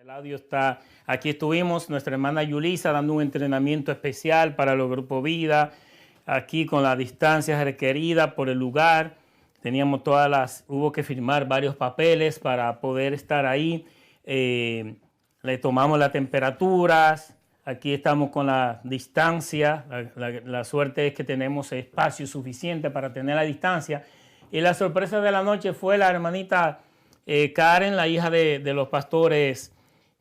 El audio está, aquí estuvimos, nuestra hermana Yulisa dando un entrenamiento especial para los grupos vida, aquí con las distancias requeridas por el lugar. Teníamos hubo que firmar varios papeles para poder estar ahí. Le tomamos las temperaturas, aquí estamos con la distancia, la suerte es que tenemos espacio suficiente para tener la distancia. Y la sorpresa de la noche fue la hermanita Karen, la hija de los pastores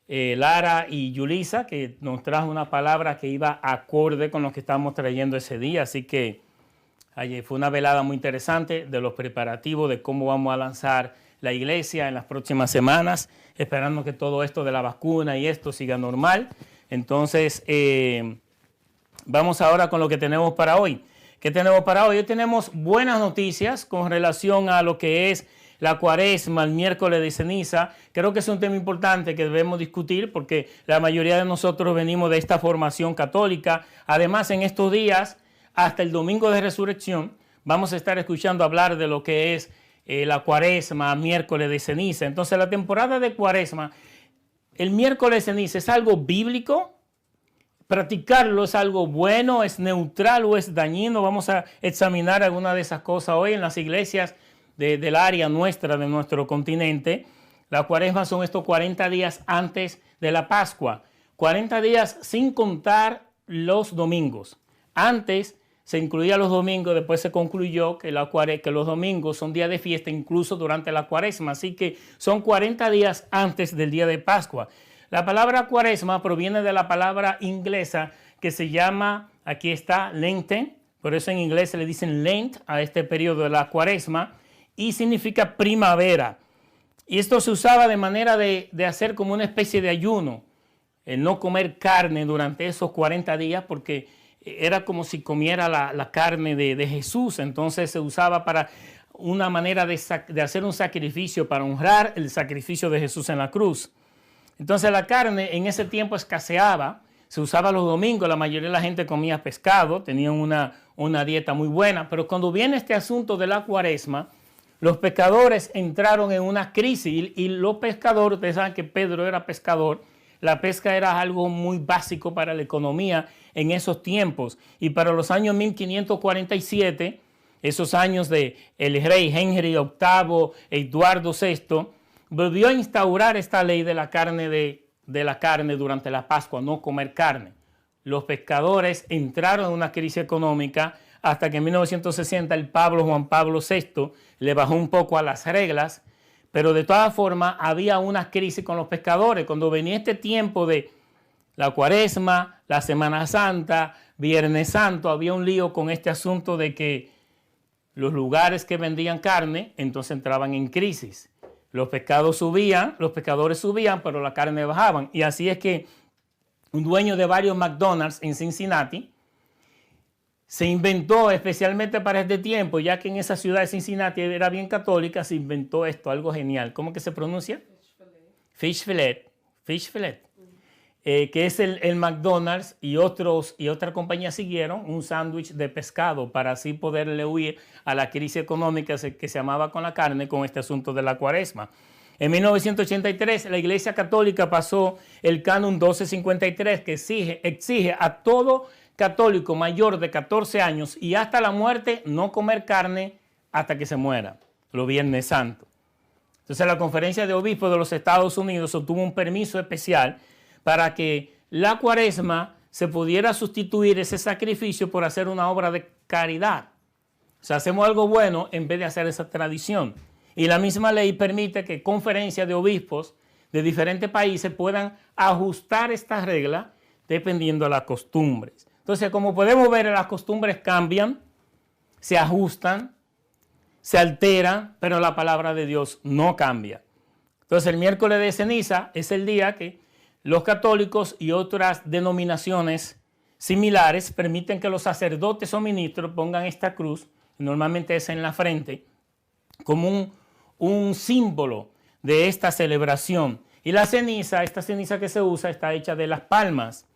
Lara y Yulisa, que nos trajo una palabra que iba acorde con lo que estamos trayendo ese día. Así que ayer fue una velada muy interesante de los preparativos de cómo vamos a lanzar la iglesia en las próximas semanas, esperando que todo esto de la vacuna y esto siga normal. Entonces, vamos ahora con lo que tenemos para hoy. ¿Qué tenemos para hoy? Hoy tenemos buenas noticias con relación a lo que es la Cuaresma, el miércoles de ceniza. Creo que es un tema importante que debemos discutir porque la mayoría de nosotros venimos de esta formación católica. Además, en estos días, hasta el domingo de resurrección, vamos a estar escuchando hablar de lo que es la Cuaresma, miércoles de ceniza. Entonces, la temporada de Cuaresma, el miércoles de ceniza, ¿es algo bíblico? ¿Practicarlo es algo bueno, es neutral o es dañino? Vamos a examinar alguna de esas cosas hoy en las iglesias del área nuestra, de nuestro continente. La Cuaresma son estos 40 días antes de la Pascua. 40 días sin contar los domingos. Antes se incluía los domingos, después se concluyó que los domingos son días de fiesta, incluso durante la Cuaresma. Así que son 40 días antes del día de Pascua. La palabra Cuaresma proviene de la palabra inglesa que se llama, aquí está, Lenten. Por eso en inglés se le dicen Lent a este periodo de la Cuaresma. Y significa primavera. Y esto se usaba de manera de hacer como una especie de ayuno. El no comer carne durante esos 40 días porque era como si comiera la carne de Jesús. Entonces se usaba para una manera de hacer un sacrificio para honrar el sacrificio de Jesús en la cruz. Entonces la carne en ese tiempo escaseaba. Se usaba los domingos. La mayoría de la gente comía pescado. Tenían una dieta muy buena. Pero cuando viene este asunto de la Cuaresma, los pescadores entraron en una crisis y los pescadores, ustedes saben que Pedro era pescador, la pesca era algo muy básico para la economía en esos tiempos. Y para los años 1547, esos años de el rey Henry VIII, Eduardo VI, volvió a instaurar esta ley de la carne durante la Pascua, no comer carne. Los pescadores entraron en una crisis económica hasta que en 1960 el Juan Pablo VI le bajó un poco a las reglas, pero de todas formas había una crisis con los pescadores. Cuando venía este tiempo de la Cuaresma, la Semana Santa, Viernes Santo, había un lío con este asunto de que los lugares que vendían carne entonces entraban en crisis. Los pescadores subían, pero la carne bajaban. Y así es que un dueño de varios McDonald's en Cincinnati se inventó especialmente para este tiempo, ya que en esa ciudad de Cincinnati era bien católica, se inventó esto, algo genial. ¿Cómo que se pronuncia? Fish fillet. Fish fillet. Que es el McDonald's y otra compañía siguieron un sándwich de pescado para así poderle huir a la crisis económica que se llamaba con la carne con este asunto de la Cuaresma. En 1983 la Iglesia Católica pasó el Canon 1253 que exige a todo católico mayor de 14 años y hasta la muerte no comer carne hasta que se muera, los Viernes Santos. Entonces la Conferencia de Obispos de los Estados Unidos obtuvo un permiso especial para que la Cuaresma se pudiera sustituir ese sacrificio por hacer una obra de caridad. O sea, hacemos algo bueno en vez de hacer esa tradición. Y la misma ley permite que conferencias de obispos de diferentes países puedan ajustar estas reglas dependiendo de las costumbres. Entonces, como podemos ver, las costumbres cambian, se ajustan, se alteran, pero la palabra de Dios no cambia. Entonces, el miércoles de ceniza es el día que los católicos y otras denominaciones similares permiten que los sacerdotes o ministros pongan esta cruz, normalmente es en la frente, como un símbolo de esta celebración. Y la ceniza, esta ceniza que se usa, está hecha de las palmas.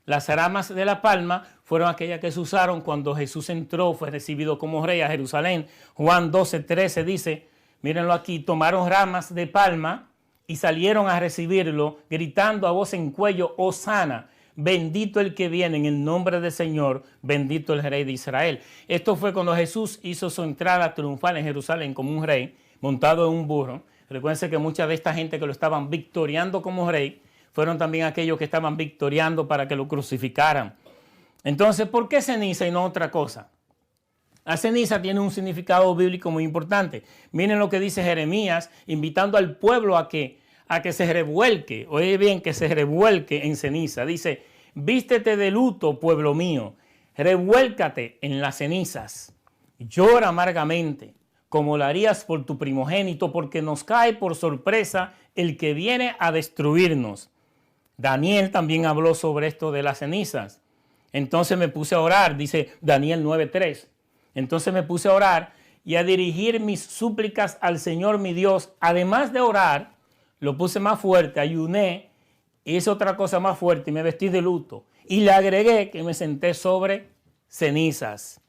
Las ramas de la palma fueron aquellas que se usaron cuando Jesús entró, fue recibido como rey a Jerusalén. Juan 12:13 dice, mírenlo aquí, tomaron ramas de palma y salieron a recibirlo, gritando a voz en cuello, Hosana, bendito el que viene en el nombre del Señor, bendito el Rey de Israel. Esto fue cuando Jesús hizo su entrada triunfal en Jerusalén como un rey, montado en un burro. Recuerden que mucha de esta gente que lo estaban victoriando como rey, fueron también aquellos que estaban victoriando para que lo crucificaran. Entonces, ¿por qué ceniza y no otra cosa? La ceniza tiene un significado bíblico muy importante. Miren lo que dice Jeremías, invitando al pueblo a que se revuelque, oye bien, que se revuelque en ceniza. Dice, vístete de luto, pueblo mío, revuélcate en las cenizas, llora amargamente, como lo harías por tu primogénito, porque nos cae por sorpresa el que viene a destruirnos. Daniel también habló sobre esto de las cenizas. Entonces me puse a orar, dice Daniel 9:3. Entonces me puse a orar y a dirigir mis súplicas al Señor mi Dios. Además de orar, lo puse más fuerte, ayuné, hice otra cosa más fuerte y me vestí de luto. Y le agregué que me senté sobre cenizas.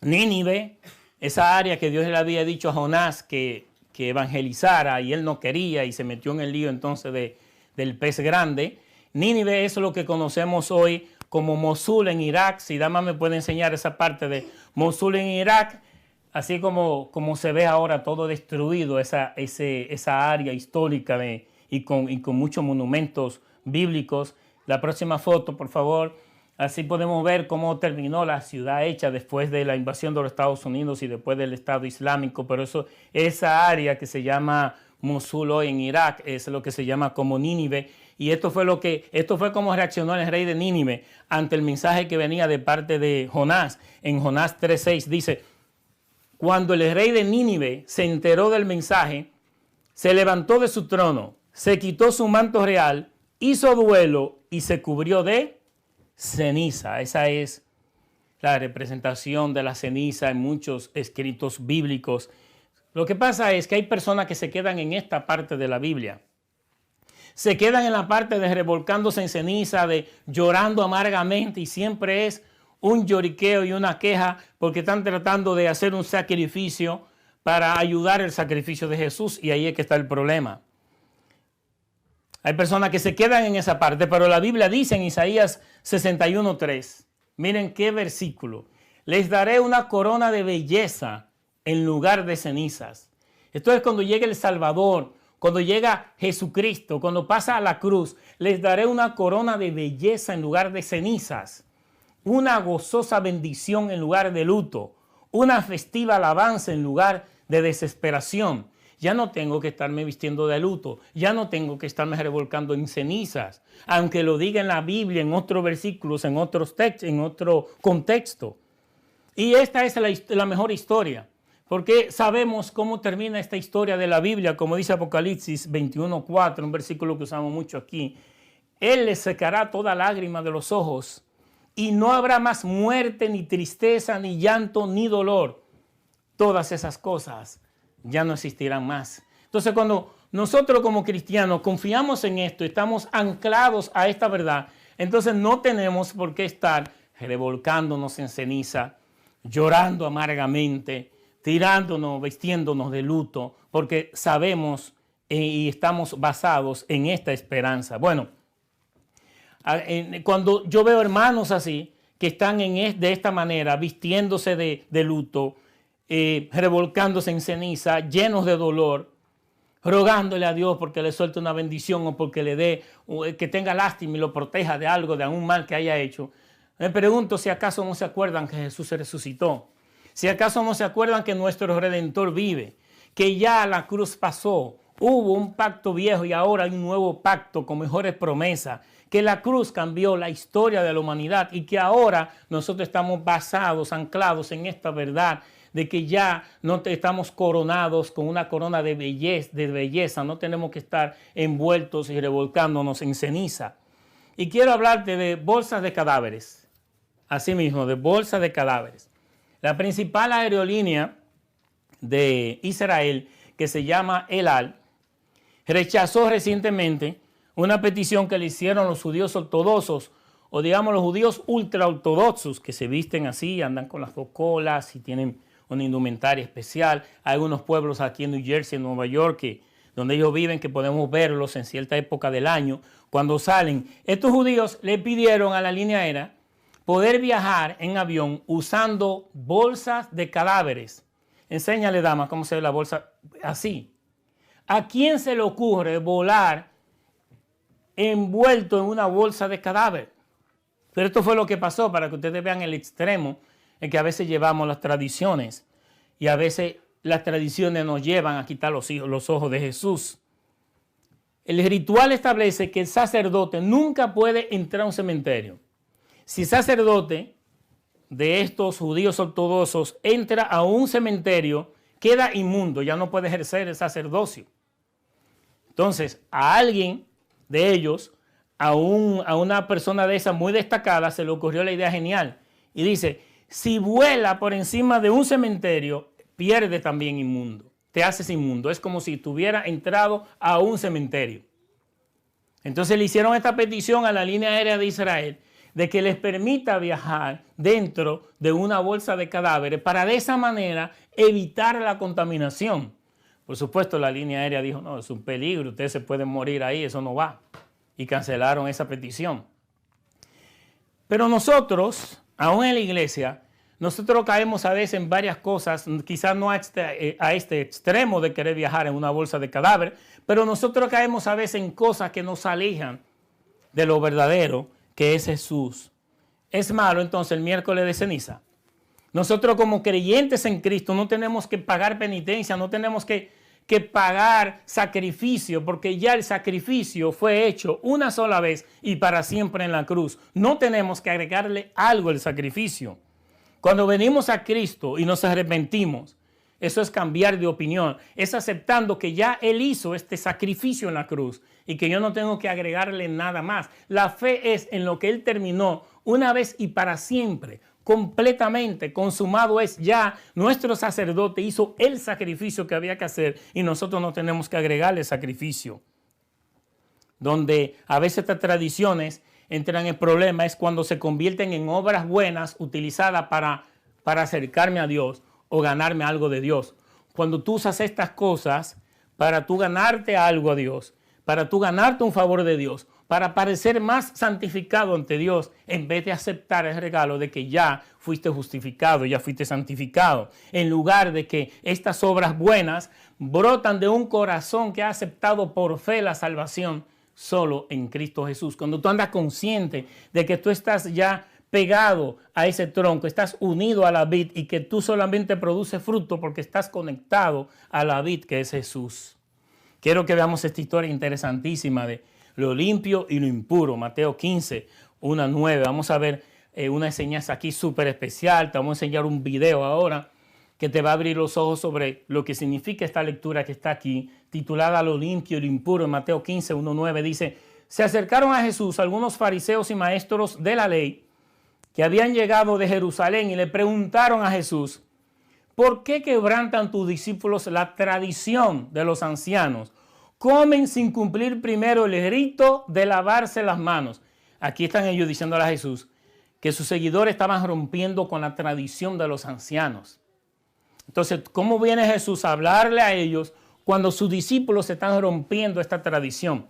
Nínive, esa área que Dios le había dicho a Jonás que evangelizara y él no quería y se metió en el lío entonces del pez grande. Nínive es lo que conocemos hoy como Mosul en Irak. Si Dama me puede enseñar esa parte de Mosul en Irak, así como se ve ahora todo destruido, esa área histórica y con muchos monumentos bíblicos. La próxima foto, por favor. Así podemos ver cómo terminó la ciudad hecha después de la invasión de los Estados Unidos y después del Estado Islámico. Pero esa área que se llama Mosul hoy en Irak es lo que se llama como Nínive. Y esto fue como reaccionó el rey de Nínive ante el mensaje que venía de parte de Jonás. En Jonás 3:6 dice, cuando el rey de Nínive se enteró del mensaje, se levantó de su trono, se quitó su manto real, hizo duelo y se cubrió de ceniza. Esa es la representación de la ceniza en muchos escritos bíblicos. Lo que pasa es que hay personas que se quedan en esta parte de la Biblia. Se quedan en la parte de revolcándose en ceniza, de llorando amargamente, y siempre es un lloriqueo y una queja porque están tratando de hacer un sacrificio para ayudar el sacrificio de Jesús, y ahí es que está el problema. Hay personas que se quedan en esa parte, pero la Biblia dice en Isaías 61:3, miren qué versículo, les daré una corona de belleza en lugar de cenizas. Esto es cuando llegue el Salvador, cuando llega Jesucristo, cuando pasa a la cruz, les daré una corona de belleza en lugar de cenizas, una gozosa bendición en lugar de luto, una festiva alabanza en lugar de desesperación. Ya no tengo que estarme vistiendo de luto, ya no tengo que estarme revolcando en cenizas, aunque lo diga en la Biblia, en otros versículos, en otros textos, en otro contexto. Y esta es la mejor historia, porque sabemos cómo termina esta historia de la Biblia, como dice Apocalipsis 21:4, un versículo que usamos mucho aquí. Él les secará toda lágrima de los ojos y no habrá más muerte, ni tristeza, ni llanto, ni dolor. Todas esas cosas ya no existirán más. Entonces, cuando nosotros como cristianos confiamos en esto, estamos anclados a esta verdad, entonces no tenemos por qué estar revolcándonos en ceniza, llorando amargamente, tirándonos, vistiéndonos de luto, porque sabemos y estamos basados en esta esperanza. Bueno, cuando yo veo hermanos así, que están de esta manera, vistiéndose de luto, revolcándose en ceniza, llenos de dolor, rogándole a Dios porque le suelte una bendición o porque le dé, que tenga lástima y lo proteja de algo, de algún mal que haya hecho. Me pregunto si acaso no se acuerdan que Jesús se resucitó, si acaso no se acuerdan que nuestro Redentor vive, que ya la cruz pasó, hubo un pacto viejo y ahora hay un nuevo pacto con mejores promesas, que la cruz cambió la historia de la humanidad y que ahora nosotros estamos basados, anclados en esta verdad de que ya no estamos coronados con una corona de belleza, no tenemos que estar envueltos y revolcándonos en ceniza. Y quiero hablarte de bolsas de cadáveres, asimismo, de bolsas de cadáveres. La principal aerolínea de Israel, que se llama El Al, rechazó recientemente una petición que le hicieron los judíos ortodoxos, o digamos los judíos ultraortodoxos, que se visten así, andan con las dos colas y tienen una indumentaria especial. Hay algunos pueblos aquí en New Jersey, en Nueva York, donde ellos viven, que podemos verlos en cierta época del año, cuando salen. Estos judíos le pidieron a la línea aérea poder viajar en avión usando bolsas de cadáveres. Enséñale, dama, cómo se ve la bolsa así. ¿A quién se le ocurre volar envuelto en una bolsa de cadáver? Pero esto fue lo que pasó, para que ustedes vean el extremo en que a veces llevamos las tradiciones y a veces las tradiciones nos llevan a quitar los ojos de Jesús. El ritual establece que el sacerdote nunca puede entrar a un cementerio. Si el sacerdote de estos judíos ortodoxos entra a un cementerio, queda inmundo, ya no puede ejercer el sacerdocio. Entonces, a alguien de ellos, a una persona de esa muy destacada, se le ocurrió la idea genial. Y dice, si vuela por encima de un cementerio, pierde también inmundo. Te haces inmundo. Es como si tuviera entrado a un cementerio. Entonces le hicieron esta petición a la línea aérea de Israel de que les permita viajar dentro de una bolsa de cadáveres para de esa manera evitar la contaminación. Por supuesto, la línea aérea dijo, no, es un peligro, ustedes se pueden morir ahí, eso no va. Y cancelaron esa petición. Pero nosotros, aún en la iglesia, nosotros caemos a veces en varias cosas, quizás no a este extremo de querer viajar en una bolsa de cadáver, pero nosotros caemos a veces en cosas que nos alejan de lo verdadero, que es Jesús. Es malo entonces el miércoles de ceniza. Nosotros como creyentes en Cristo no tenemos que pagar penitencia, no tenemos que pagar sacrificio, porque ya el sacrificio fue hecho una sola vez y para siempre en la cruz. No tenemos que agregarle algo al sacrificio. Cuando venimos a Cristo y nos arrepentimos, eso es cambiar de opinión, es aceptando que ya Él hizo este sacrificio en la cruz y que yo no tengo que agregarle nada más. La fe es en lo que Él terminó una vez y para siempre, completamente consumado es ya. Nuestro sacerdote hizo el sacrificio que había que hacer y nosotros no tenemos que agregarle sacrificio. Donde a veces estas tradiciones entran en problema es cuando se convierten en obras buenas utilizadas para acercarme a Dios o ganarme algo de Dios. Cuando tú usas estas cosas para tú ganarte algo a Dios, para tú ganarte un favor de Dios, para parecer más santificado ante Dios, en vez de aceptar el regalo de que ya fuiste justificado, ya fuiste santificado, en lugar de que estas obras buenas brotan de un corazón que ha aceptado por fe la salvación solo en Cristo Jesús. Cuando tú andas consciente de que tú estás ya pegado a ese tronco, estás unido a la vid y que tú solamente produces fruto porque estás conectado a la vid que es Jesús. Quiero que veamos esta historia interesantísima de lo limpio y lo impuro. Mateo 15, 1 a 9. Vamos a ver una enseñanza aquí súper especial. Te vamos a enseñar un video ahora que te va a abrir los ojos sobre lo que significa esta lectura que está aquí, titulada Lo limpio y lo impuro. En Mateo 15, 1, 9 dice, se acercaron a Jesús algunos fariseos y maestros de la ley que habían llegado de Jerusalén y le preguntaron a Jesús, ¿por qué quebrantan tus discípulos la tradición de los ancianos? Comen sin cumplir primero el rito de lavarse las manos. Aquí están ellos diciéndole a Jesús que sus seguidores estaban rompiendo con la tradición de los ancianos. Entonces, ¿cómo viene Jesús a hablarle a ellos cuando sus discípulos están rompiendo esta tradición?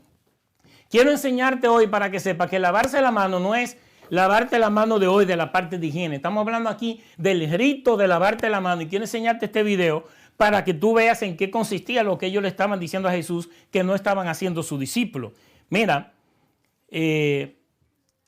Quiero enseñarte hoy para que sepas que lavarse la mano no es lavarte la mano de hoy de la parte de higiene. Estamos hablando aquí del rito de lavarte la mano y quiero enseñarte este video para que tú veas en qué consistía lo que ellos le estaban diciendo a Jesús que no estaban haciendo sus discípulos. Mira,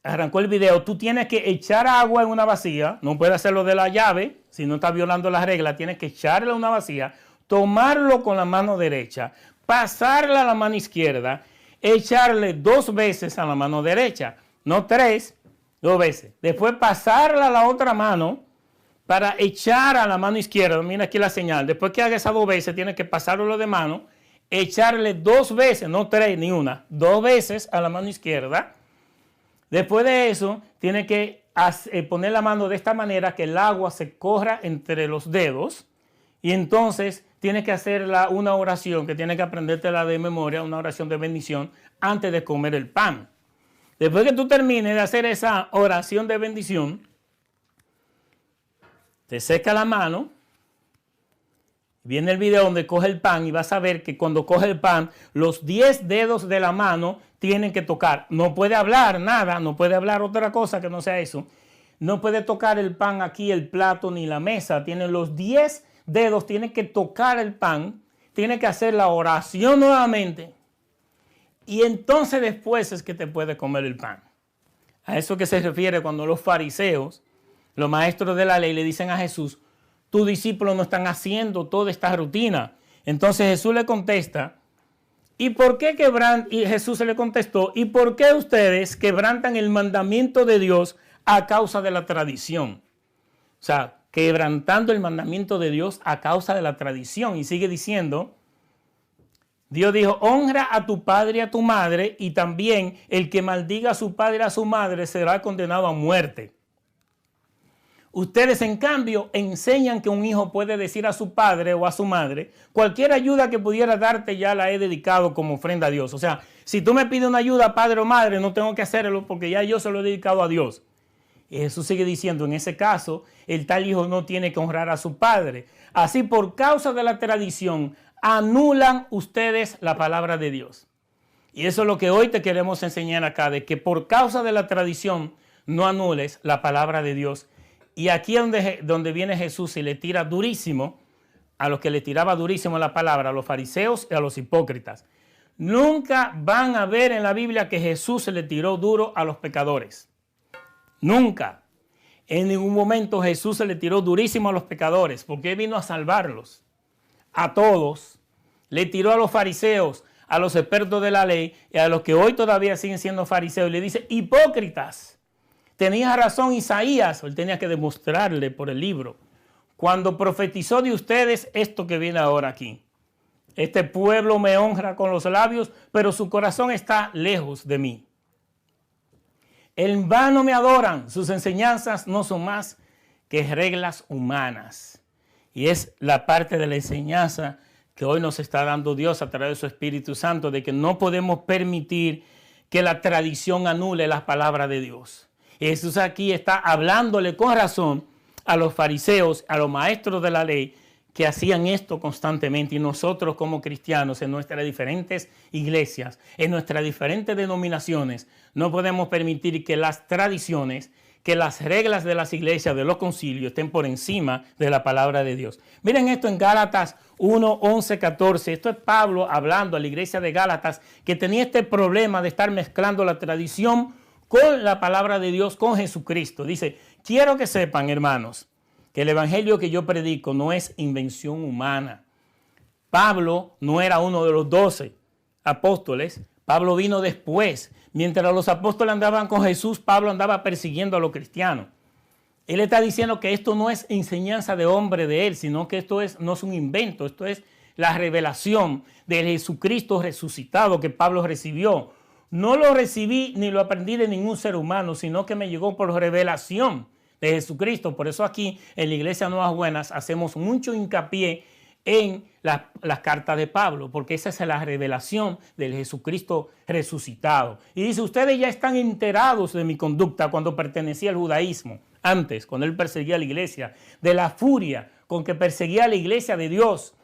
arrancó el video. Tú tienes que echar agua en una vasija, no puedes hacerlo de la llave, si no estás violando las reglas, tienes que echarle a una vasija, tomarlo con la mano derecha, pasarla a la mano izquierda, echarle 2 veces a la mano derecha, no 3, 2 veces. Después pasarla a la otra mano para echar a la mano izquierda. Mira aquí la señal. Después que haga esas 2 veces, tienes que pasarlo de mano, echarle 2 veces, no 3 ni una, 2 veces a la mano izquierda. Después de eso, tienes que poner la mano de esta manera que el agua se corra entre los dedos. Y entonces tienes que hacer una oración que tienes que aprendértela de memoria, una oración de bendición antes de comer el pan. Después que tú termines de hacer esa oración de bendición, te seca la mano Viene el video donde coge el pan y vas a ver que cuando coge el pan, los 10 dedos de la mano tienen que tocar. No puede hablar nada, no puede hablar otra cosa que no sea eso. No puede tocar el pan aquí, el plato ni la mesa. Tiene los 10 dedos, tiene que tocar el pan, tiene que hacer la oración nuevamente. Y entonces después es que te puede comer el pan. A eso que se refiere cuando los fariseos, los maestros de la ley, le dicen a Jesús, tus discípulos no están haciendo toda esta rutina. Entonces Jesús le contesta, ¿y por qué y Jesús se le contestó, ¿y por qué ustedes quebrantan el mandamiento de Dios a causa de la tradición? O sea, quebrantando el mandamiento de Dios a causa de la tradición. Y sigue diciendo, Dios dijo, honra a tu padre y a tu madre, y también el que maldiga a su padre y a su madre será condenado a muerte. Ustedes, en cambio, enseñan que un hijo puede decir a su padre o a su madre, cualquier ayuda que pudiera darte ya la he dedicado como ofrenda a Dios. O sea, si tú me pides una ayuda, padre o madre, no tengo que hacerlo porque ya yo se lo he dedicado a Dios. Y Jesús sigue diciendo, en ese caso, el tal hijo no tiene que honrar a su padre. Así, por causa de la tradición, anulan ustedes la palabra de Dios. Y eso es lo que hoy te queremos enseñar acá, de que por causa de la tradición no anules la palabra de Dios. Y aquí es donde viene Jesús y le tira durísimo a los que le tiraba durísimo la palabra, a los fariseos y a los hipócritas. Nunca van a ver en la Biblia que Jesús se le tiró duro a los pecadores. Nunca. En ningún momento Jesús se le tiró durísimo a los pecadores, porque Él vino a salvarlos. A todos. Le tiró a los fariseos, a los expertos de la ley y a los que hoy todavía siguen siendo fariseos. Le dice, hipócritas. Tenía razón Isaías, él tenía que demostrarle por el libro, cuando profetizó de ustedes esto que viene ahora aquí. Este pueblo me honra con los labios, pero su corazón está lejos de mí. En vano me adoran, sus enseñanzas no son más que reglas humanas. Y es la parte de la enseñanza que hoy nos está dando Dios a través de su Espíritu Santo, de que no podemos permitir que la tradición anule las palabras de Dios. Jesús aquí está hablándole con razón a los fariseos, a los maestros de la ley, que hacían esto constantemente. Y nosotros como cristianos en nuestras diferentes iglesias, en nuestras diferentes denominaciones, no podemos permitir que las tradiciones, que las reglas de las iglesias, de los concilios, estén por encima de la palabra de Dios. Miren esto en Gálatas 1, 11, 14. Esto es Pablo hablando a la iglesia de Gálatas, que tenía este problema de estar mezclando la tradición con la palabra de Dios, con Jesucristo. Dice, quiero que sepan, hermanos, que el evangelio que yo predico no es invención humana. Pablo no era uno de los 12 apóstoles. Pablo vino después. Mientras los apóstoles andaban con Jesús, Pablo andaba persiguiendo a los cristianos. Él está diciendo que esto no es enseñanza de hombre de él, sino que esto no es un invento. Esto es la revelación de Jesucristo resucitado que Pablo recibió. No lo recibí ni lo aprendí de ningún ser humano, sino que me llegó por revelación de Jesucristo. Por eso aquí en la Iglesia Nuevas Buenas hacemos mucho hincapié en las cartas de Pablo, porque esa es la revelación del Jesucristo resucitado. Y dice, ustedes ya están enterados de mi conducta cuando pertenecía al judaísmo, antes, cuando él perseguía a la iglesia, de la furia con que perseguía a la iglesia de Dios,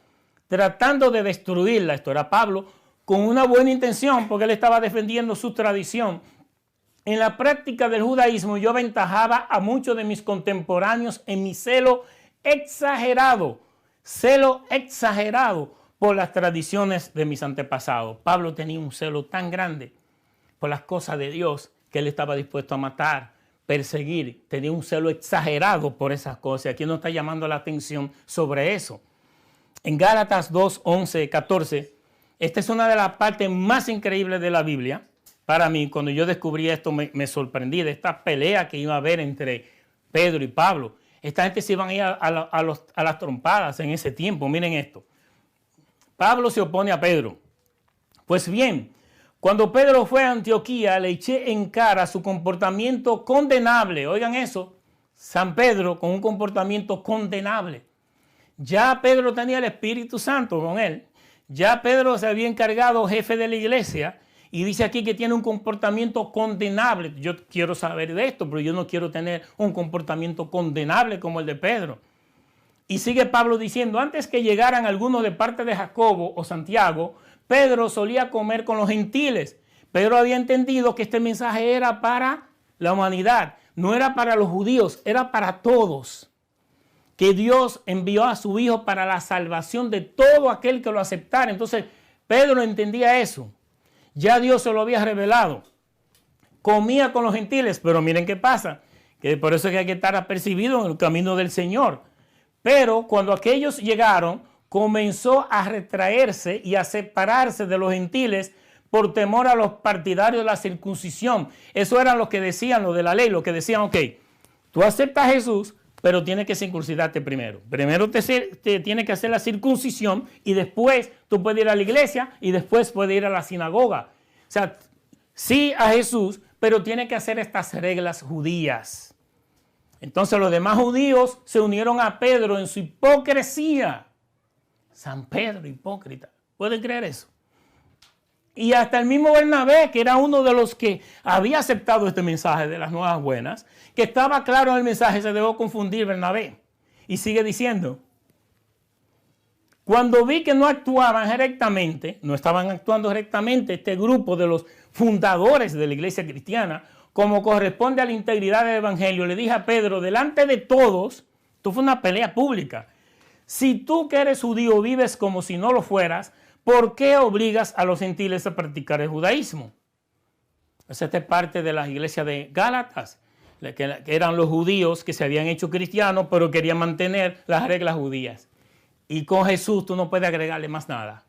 tratando de destruirla. Esto era Pablo, con una buena intención, porque él estaba defendiendo su tradición. En la práctica del judaísmo yo aventajaba a muchos de mis contemporáneos en mi celo exagerado por las tradiciones de mis antepasados. Pablo tenía un celo tan grande por las cosas de Dios que él estaba dispuesto a matar, perseguir. Tenía un celo exagerado por esas cosas. Aquí nos está llamando la atención sobre eso. En Gálatas 2, 11, 14, esta es una de las partes más increíbles de la Biblia. Para mí, cuando yo descubrí esto, me sorprendí de esta pelea que iba a haber entre Pedro y Pablo. Esta gente se iban a ir a las trompadas en ese tiempo. Miren esto. Pablo se opone a Pedro. Pues bien, cuando Pedro fue a Antioquía, le eché en cara su comportamiento condenable. Oigan eso, San Pedro con un comportamiento condenable. Ya Pedro tenía el Espíritu Santo con él. Ya Pedro se había encargado jefe de la iglesia. Y dice aquí que tiene un comportamiento condenable. Yo quiero saber de esto, pero yo no quiero tener un comportamiento condenable como el de Pedro. Y sigue Pablo diciendo, antes que llegaran algunos de parte de Jacobo o Santiago, Pedro solía comer con los gentiles. Pedro había entendido que este mensaje era para la humanidad, no era para los judíos, era para todos. Que Dios envió a su Hijo para la salvación de todo aquel que lo aceptara. Entonces, Pedro entendía eso. Ya Dios se lo había revelado. Comía con los gentiles, pero miren qué pasa, que por eso es que hay que estar apercibido en el camino del Señor. Pero cuando aquellos llegaron, comenzó a retraerse y a separarse de los gentiles por temor a los partidarios de la circuncisión. Eso eran los que decían, lo de la ley, los que decían, ok, tú aceptas a Jesús, pero tienes que circuncidarte primero. Primero te tienes que hacer la circuncisión y después tú puedes ir a la iglesia y después puedes ir a la sinagoga. O sea, sí a Jesús, pero tiene que hacer estas reglas judías. Entonces los demás judíos se unieron a Pedro en su hipocresía. San Pedro, hipócrita. ¿Pueden creer eso? Y hasta el mismo Bernabé, que era uno de los que había aceptado este mensaje de las nuevas buenas, que estaba claro en el mensaje, se dejó confundir Bernabé. Y sigue diciendo, cuando vi que no actuaban rectamente, no estaban actuando rectamente este grupo de los fundadores de la iglesia cristiana, como corresponde a la integridad del evangelio, le dije a Pedro, delante de todos, esto fue una pelea pública, si tú que eres judío vives como si no lo fueras, ¿por qué obligas a los gentiles a practicar el judaísmo? Esta es parte de las iglesias de Gálatas, que eran los judíos que se habían hecho cristianos, pero querían mantener las reglas judías. Y con Jesús tú no puedes agregarle más nada.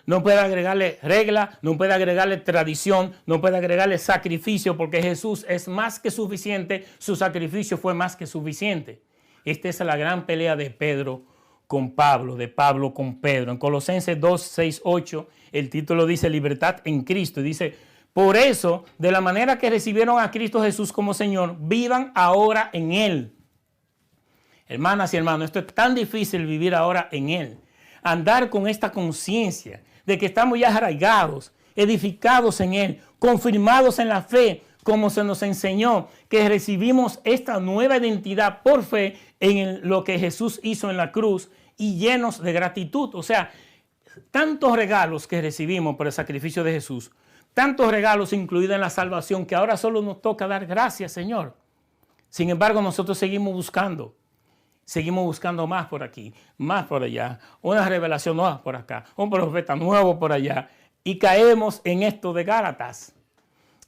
No puedes agregarle regla, no puedes agregarle tradición, no puedes agregarle sacrificio, porque Jesús es más que suficiente, su sacrificio fue más que suficiente. Esta es la gran pelea de Pedro con Pablo, de Pablo con Pedro. En Colosenses 2, 6, 8, el título dice libertad en Cristo. Dice, por eso, de la manera que recibieron a Cristo Jesús como Señor, vivan ahora en Él. Hermanas y hermanos, esto es tan difícil vivir ahora en Él. Andar con esta conciencia de que estamos ya arraigados, edificados en Él, confirmados en la fe, como se nos enseñó, que recibimos esta nueva identidad por fe en lo que Jesús hizo en la cruz y llenos de gratitud. O sea, tantos regalos que recibimos por el sacrificio de Jesús, tantos regalos incluidos en la salvación, que ahora solo nos toca dar gracias, Señor. Sin embargo, nosotros seguimos buscando más por aquí, más por allá, una revelación nueva por acá, un profeta nuevo por allá, y caemos en esto de Gálatas.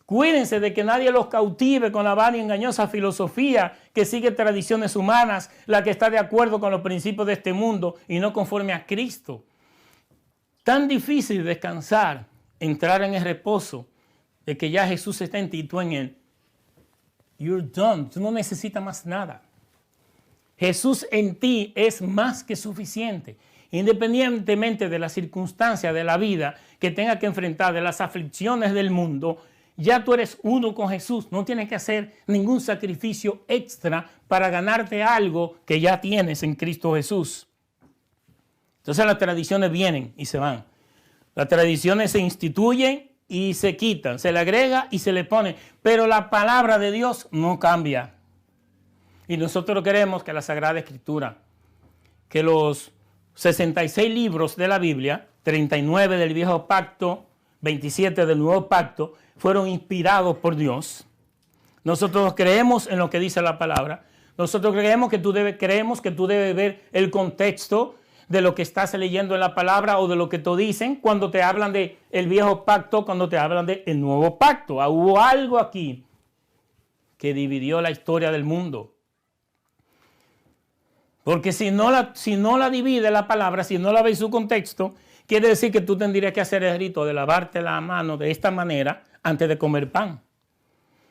Cuídense de que nadie los cautive con la vana y engañosa filosofía que sigue tradiciones humanas, la que está de acuerdo con los principios de este mundo y no conforme a Cristo. Tan difícil descansar, entrar en el reposo de que ya Jesús está en ti y tú en Él. You're done. Tú no necesitas más nada. Jesús en ti es más que suficiente. Independientemente de las circunstancias de la vida que tenga que enfrentar, de las aflicciones del mundo, ya tú eres uno con Jesús. No tienes que hacer ningún sacrificio extra para ganarte algo que ya tienes en Cristo Jesús. Entonces las tradiciones vienen y se van. Las tradiciones se instituyen y se quitan. Se le agrega y se le pone. Pero la palabra de Dios no cambia. Y nosotros queremos que la Sagrada Escritura, que los 66 libros de la Biblia, 39 del Viejo Pacto, 27 del Nuevo Pacto, fueron inspirados por Dios. Nosotros creemos en lo que dice la palabra. Nosotros creemos que tú debes ver el contexto de lo que estás leyendo en la palabra o de lo que te dicen cuando te hablan del Viejo Pacto, cuando te hablan del Nuevo Pacto. Hubo algo aquí que dividió la historia del mundo. Porque si no la divide la palabra, si no la ve en su contexto, quiere decir que tú tendrías que hacer el rito de lavarte la mano de esta manera antes de comer pan.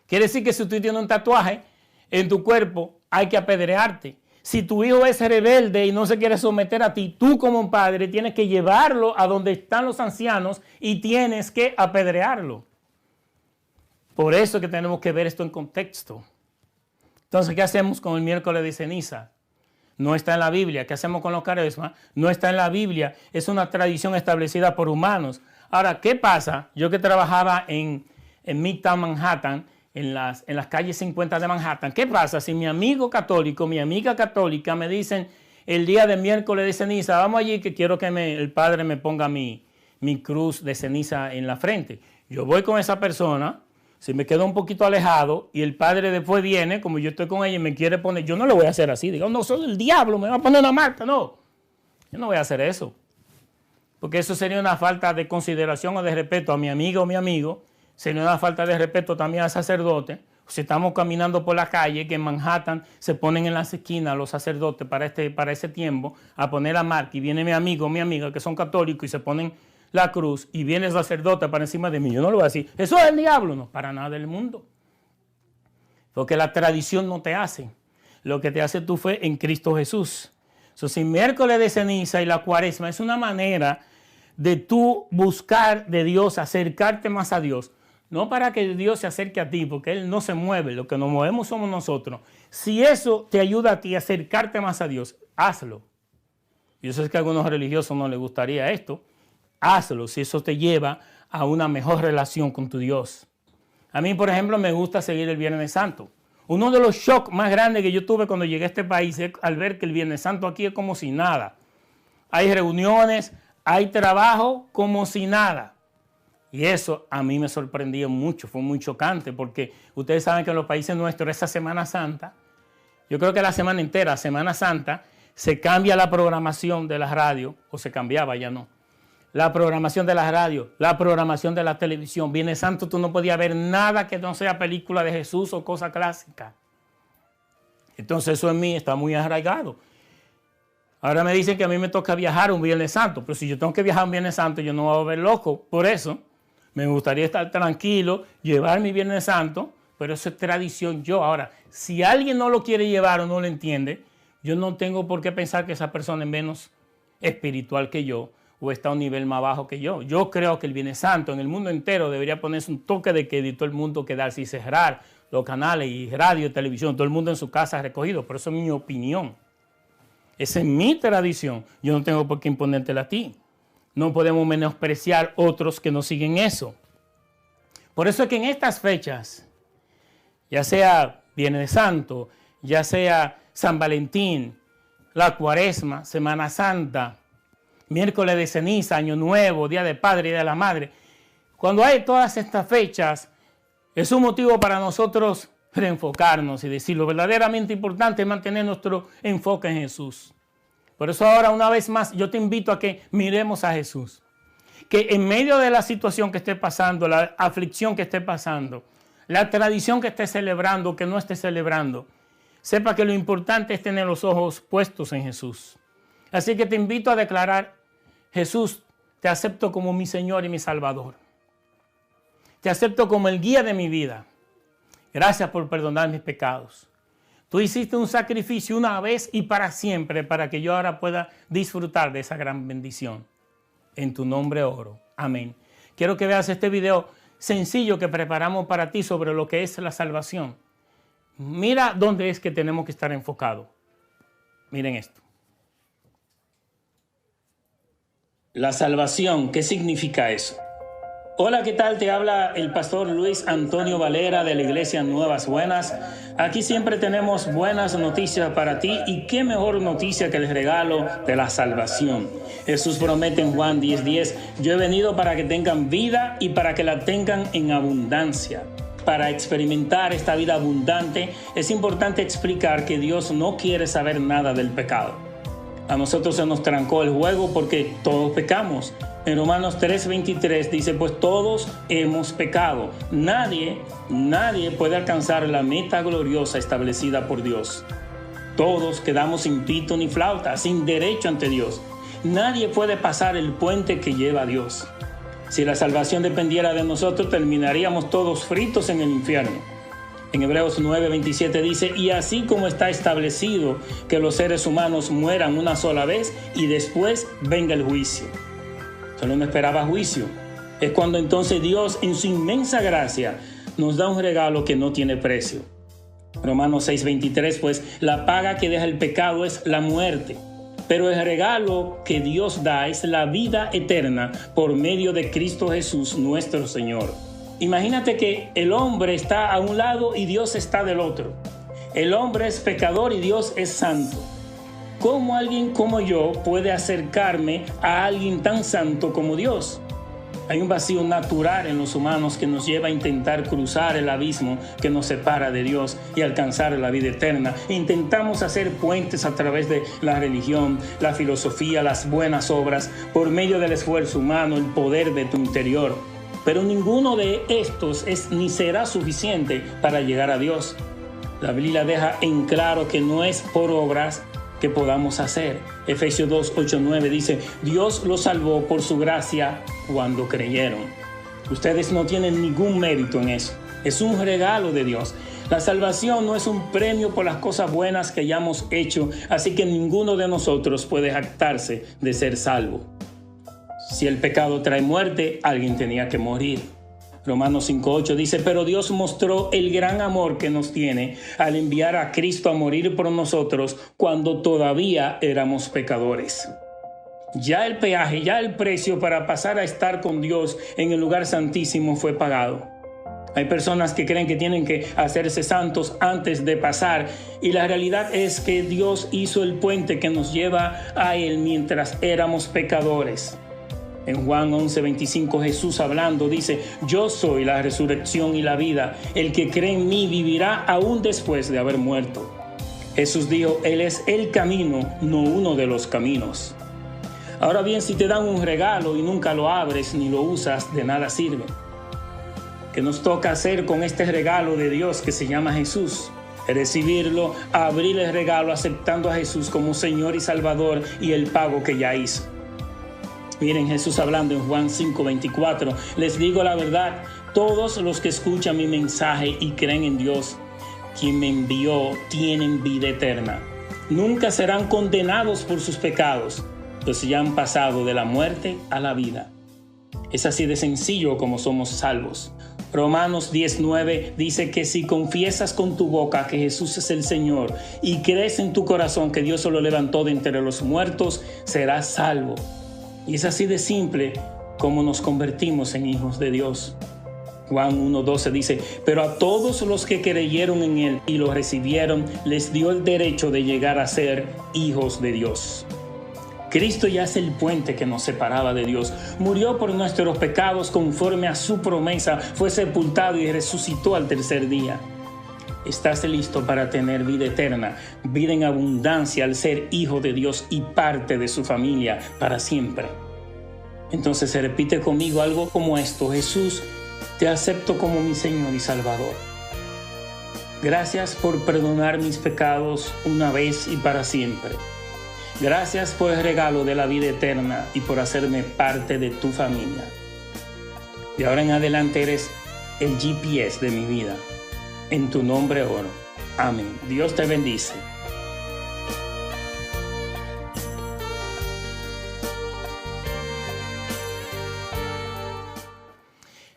Quiere decir que si tú tienes un tatuaje en tu cuerpo, hay que apedrearte. Si tu hijo es rebelde y no se quiere someter a ti, tú como un padre tienes que llevarlo a donde están los ancianos y tienes que apedrearlo. Por eso es que tenemos que ver esto en contexto. Entonces, ¿qué hacemos con el miércoles de ceniza? No está en la Biblia. ¿Qué hacemos con los cuaresmas? No está en la Biblia. Es una tradición establecida por humanos. Ahora, ¿qué pasa? Yo que trabajaba en Midtown Manhattan, en las calles 50 de Manhattan, ¿qué pasa si mi amigo católico, mi amiga católica me dicen, el día de miércoles de ceniza, vamos allí que quiero que el Padre me ponga mi cruz de ceniza en la frente. Yo voy con esa persona, si me quedo un poquito alejado y el Padre después viene, como yo estoy con ella y me quiere poner, yo no le voy a hacer así, digo, no, soy el diablo, me va a poner una marca, no. Yo no voy a hacer eso, porque eso sería una falta de consideración o de respeto a mi amiga o mi amigo, sería una falta de respeto también al sacerdote. Si estamos caminando por la calle, que en Manhattan se ponen en las esquinas los sacerdotes para ese tiempo a poner la marca, y viene mi amigo o mi amiga que son católicos y se ponen la cruz, y viene el sacerdote para encima de mí, yo no le voy a decir, eso es el diablo, no, para nada del mundo. Porque la tradición no te hace, lo que te hace tu fe en Cristo Jesús. Si miércoles de ceniza y la cuaresma es una manera de tú buscar de Dios, acercarte más a Dios, no para que Dios se acerque a ti, porque Él no se mueve, lo que nos movemos somos nosotros. Si eso te ayuda a ti a acercarte más a Dios, hazlo. Yo sé que a algunos religiosos no les gustaría esto, hazlo si eso te lleva a una mejor relación con tu Dios. A mí, por ejemplo, me gusta seguir el Viernes Santo. Uno de los shocks más grandes que yo tuve cuando llegué a este país es al ver que el Viernes Santo aquí es como si nada. Hay reuniones, hay trabajo como si nada. Y eso a mí me sorprendió mucho, fue muy chocante, porque ustedes saben que en los países nuestros esa Semana Santa, yo creo que la semana entera, Semana Santa, se cambia la programación de la radio, o se cambiaba, ya no. La programación de la radio, la programación de la televisión. Viernes Santo tú no podías ver nada que no sea película de Jesús o cosa clásica. Entonces eso en mí está muy arraigado. Ahora me dicen que a mí me toca viajar un Viernes Santo, pero si yo tengo que viajar un Viernes Santo yo no me voy a volver loco. Por eso me gustaría estar tranquilo, llevar mi Viernes Santo, pero eso es tradición yo. Ahora, si alguien no lo quiere llevar o no lo entiende, yo no tengo por qué pensar que esa persona es menos espiritual que yo o está a un nivel más bajo que yo. Yo creo que el Viernes Santo en el mundo entero debería ponerse un toque de que todo el mundo quedarse y cerrar los canales y radio y televisión, todo el mundo en su casa recogido. Pero eso es mi opinión. Esa es mi tradición. Yo no tengo por qué imponértela a ti. No podemos menospreciar otros que no siguen eso. Por eso es que en estas fechas, ya sea Viernes Santo, ya sea San Valentín, la Cuaresma, Semana Santa, miércoles de ceniza, Año Nuevo, Día del Padre y de la Madre, cuando hay todas estas fechas, es un motivo para nosotros reenfocarnos y decir lo verdaderamente importante es mantener nuestro enfoque en Jesús. Por eso ahora una vez más yo te invito a que miremos a Jesús. Que en medio de la situación que esté pasando, la aflicción que esté pasando, la tradición que esté celebrando, que no esté celebrando, sepa que lo importante es tener los ojos puestos en Jesús. Así que te invito a declarar, Jesús, te acepto como mi Señor y mi Salvador. Te acepto como el guía de mi vida. Gracias por perdonar mis pecados. Tú hiciste un sacrificio una vez y para siempre para que yo ahora pueda disfrutar de esa gran bendición. En tu nombre oro. Amén. Quiero que veas este video sencillo que preparamos para ti sobre lo que es la salvación. Mira dónde es que tenemos que estar enfocados. Miren esto. La salvación, ¿qué significa eso? Hola, ¿qué tal? Te habla el pastor Luis Antonio Valera de la Iglesia Nuevas Buenas. Aquí siempre tenemos buenas noticias para ti y qué mejor noticia que el regalo de la salvación. Jesús promete en Juan 10:10, yo he venido para que tengan vida y para que la tengan en abundancia. Para experimentar esta vida abundante es importante explicar que Dios no quiere saber nada del pecado. A nosotros se nos trancó el juego porque todos pecamos. En Romanos 3:23 dice, pues todos hemos pecado. Nadie puede alcanzar la meta gloriosa establecida por Dios. Todos quedamos sin pito ni flauta, sin derecho ante Dios. Nadie puede pasar el puente que lleva a Dios. Si la salvación dependiera de nosotros, terminaríamos todos fritos en el infierno. En Hebreos 9:27 dice, y así como está establecido que los seres humanos mueran una sola vez y después venga el juicio. Solo no esperaba juicio. Es cuando entonces Dios en su inmensa gracia nos da un regalo que no tiene precio. Romanos 6:23, pues la paga que deja el pecado es la muerte. Pero el regalo que Dios da es la vida eterna por medio de Cristo Jesús nuestro Señor. Imagínate que el hombre está a un lado y Dios está del otro. El hombre es pecador y Dios es santo. ¿cómo alguien como yo puede acercarme a alguien tan santo como Dios? Hay un vacío natural en los humanos que nos lleva a intentar cruzar el abismo que nos separa de Dios y alcanzar la vida eterna. Intentamos hacer puentes a través de la religión, la filosofía, las buenas obras, por medio del esfuerzo humano, el poder de tu interior. Pero ninguno de estos es ni será suficiente para llegar a Dios. La Biblia deja en claro que no es por obras que podamos hacer. Efesios 2, 8, 9 dice, Dios los salvó por su gracia cuando creyeron. Ustedes no tienen ningún mérito en eso. Es un regalo de Dios. La salvación no es un premio por las cosas buenas que hayamos hecho, así que ninguno de nosotros puede jactarse de ser salvo. Si el pecado trae muerte, alguien tenía que morir. Romanos 5:8 dice, pero Dios mostró el gran amor que nos tiene al enviar a Cristo a morir por nosotros cuando todavía éramos pecadores. Ya el peaje, ya el precio para pasar a estar con Dios en el lugar santísimo fue pagado. Hay personas que creen que tienen que hacerse santos antes de pasar, y la realidad es que Dios hizo el puente que nos lleva a Él mientras éramos pecadores. En Juan 11:25 Jesús hablando dice, yo soy la resurrección y la vida. El que cree en mí vivirá aún después de haber muerto. Jesús dijo, Él es el camino, no uno de los caminos. Ahora bien, si te dan un regalo y nunca lo abres ni lo usas, de nada sirve. ¿Qué nos toca hacer con este regalo de Dios que se llama Jesús? Recibirlo, abrir el regalo aceptando a Jesús como Señor y Salvador y el pago que ya hizo. Miren Jesús hablando en Juan 5:24, les digo la verdad, todos los que escuchan mi mensaje y creen en Dios, quien me envió, tienen vida eterna. Nunca serán condenados por sus pecados, pues ya han pasado de la muerte a la vida. Es así de sencillo como somos salvos. Romanos 10:9 dice que si confiesas con tu boca que Jesús es el Señor y crees en tu corazón que Dios lo levantó de entre los muertos, serás salvo. Y es así de simple como nos convertimos en hijos de Dios. Juan 1:12 dice, pero a todos los que creyeron en Él y lo recibieron, les dio el derecho de llegar a ser hijos de Dios. Cristo ya es el puente que nos separaba de Dios. Murió por nuestros pecados conforme a su promesa, fue sepultado y resucitó al tercer día. ¿Estás listo para tener vida eterna, vida en abundancia al ser hijo de Dios y parte de su familia para siempre? Entonces se repite conmigo algo como esto: Jesús, te acepto como mi Señor y Salvador. Gracias por perdonar mis pecados una vez y para siempre. Gracias por el regalo de la vida eterna y por hacerme parte de tu familia. De ahora en adelante eres el GPS de mi vida. En tu nombre oro. Amén. Dios te bendice.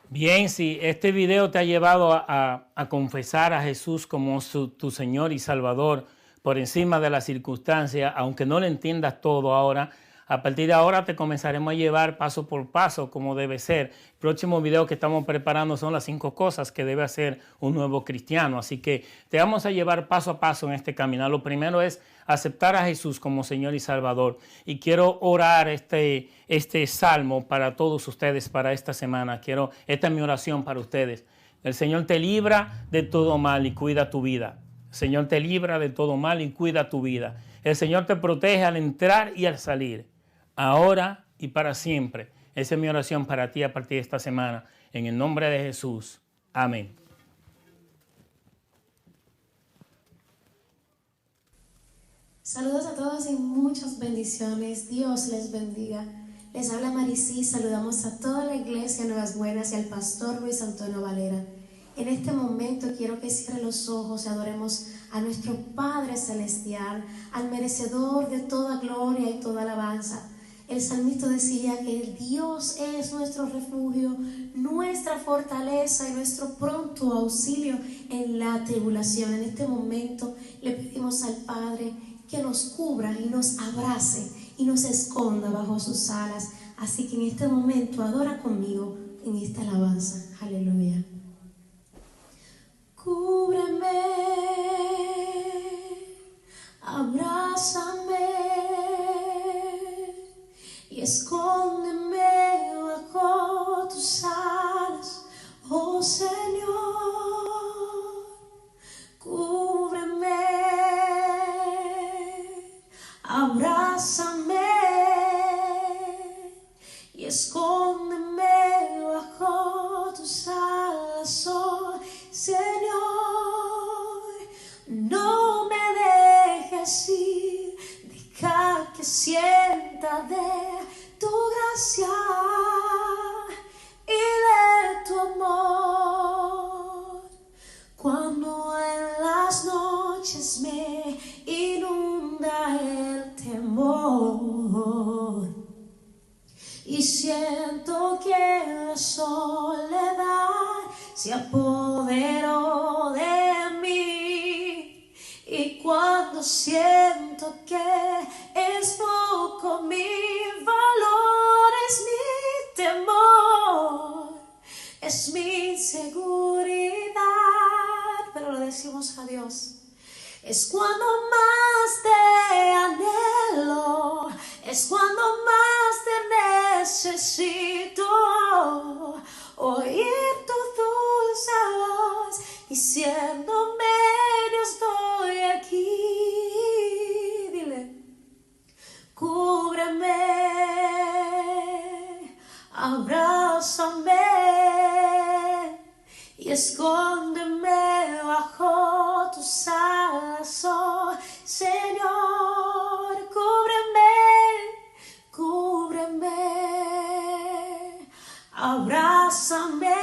Bien, si este video te ha llevado a confesar a Jesús como tu Señor y Salvador por encima de las circunstancias, aunque no lo entiendas todo ahora, a partir de ahora te comenzaremos a llevar paso por paso como debe ser. El próximo video que estamos preparando son las 5 cosas que debe hacer un nuevo cristiano. Así que te vamos a llevar paso a paso en este caminar. Lo primero es aceptar a Jesús como Señor y Salvador. Y quiero orar este salmo para todos ustedes para esta semana. Esta es mi oración para ustedes. El Señor te libra de todo mal y cuida tu vida. El Señor te libra de todo mal y cuida tu vida. El Señor te protege al entrar y al salir, ahora y para siempre. Esa es mi oración para ti a partir de esta semana. En el nombre de Jesús. Amén. Saludos a todos y muchas bendiciones. Dios les bendiga. Les habla Maricí. Saludamos a toda la iglesia Nuevas Buenas y al pastor Luis Antonio Valera. En este momento quiero que cierren los ojos y adoremos a nuestro Padre Celestial, al merecedor de toda gloria y toda alabanza. El salmista decía que Dios es nuestro refugio, nuestra fortaleza y nuestro pronto auxilio en la tribulación. En este momento le pedimos al Padre que nos cubra y nos abrace y nos esconda bajo sus alas. Así que en este momento adora conmigo en esta alabanza. Aleluya. Cúbreme, abrázame y escóndeme bajo tus alas, oh Señor, cúbreme, abrázame y escóndeme bajo tus alas, oh Señor, no me dejes ir, deja que sienta de tu gracia y de tu amor, cuando en las noches me inunda el temor y siento que la soledad se apoderó de mí, y cuando siento que es poco mi valor, es mi temor, es mi inseguridad, pero le decimos a Dios, es cuando más te anhelo, es cuando más te necesito, oír tu dulce voz diciéndome yo estoy aquí. Dile, cúbreme, abrázame y escóndeme bajo tus alas, oh Señor, cúbreme, abrázame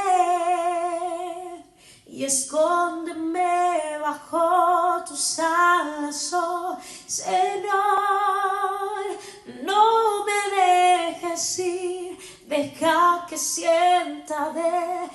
y escóndeme bajo tus alas, oh Señor, no me dejes ir, deja que sienta de